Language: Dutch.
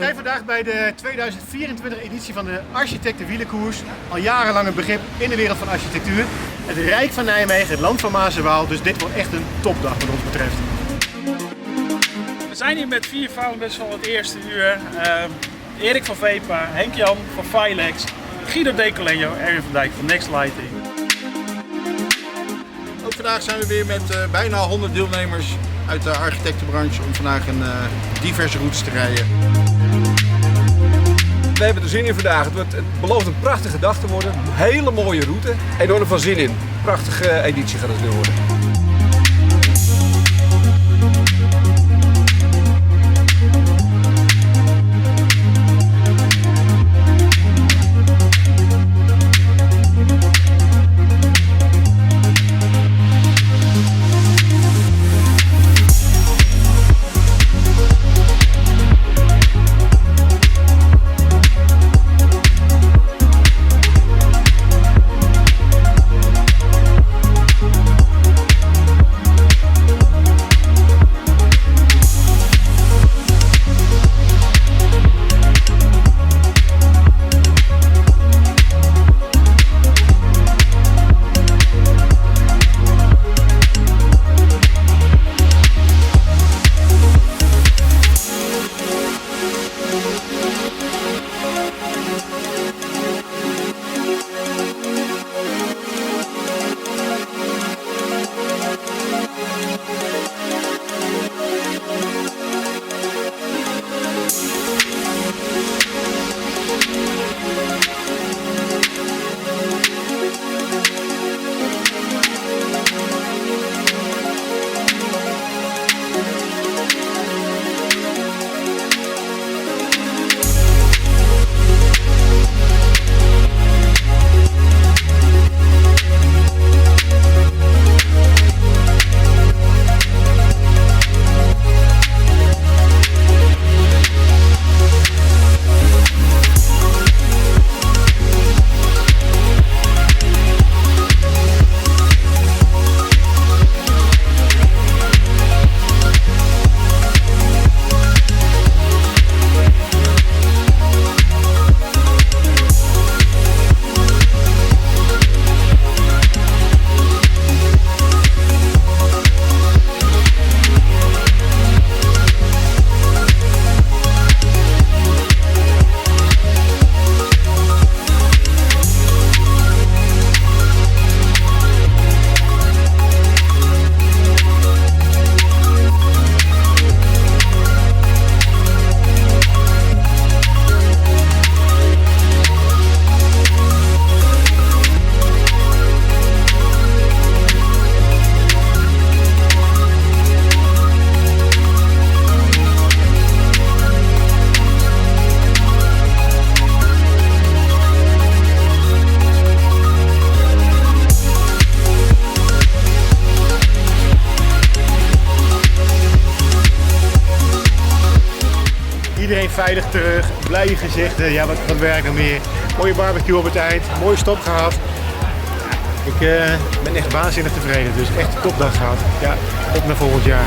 Kijk vandaag bij de 2024 editie van de Architectenwielenkoers. Al jarenlang een begrip in de wereld van architectuur. Het Rijk van Nijmegen, het land van Maas en Waal. Dus dit wordt echt een topdag wat ons betreft. We zijn hier met 4 founders van het eerste uur. Erik van Vepa, Henk Jan van Filex, Guido Decolenjo, Erwin van Dijk van Next Lighting. Ook vandaag zijn we weer met bijna 100 deelnemers uit de architectenbranche om vandaag een diverse routes te rijden. We hebben er zin in vandaag. Het belooft een prachtige dag te worden. Een hele mooie route. Enorm veel zin in. Prachtige editie gaat het weer worden. Iedereen veilig terug, blije gezichten, ja wat werkt nog meer. Mooie barbecue op het eind, mooie stop gehad. Ik ben echt waanzinnig tevreden, dus echt een topdag gehad. Ja, op naar volgend jaar.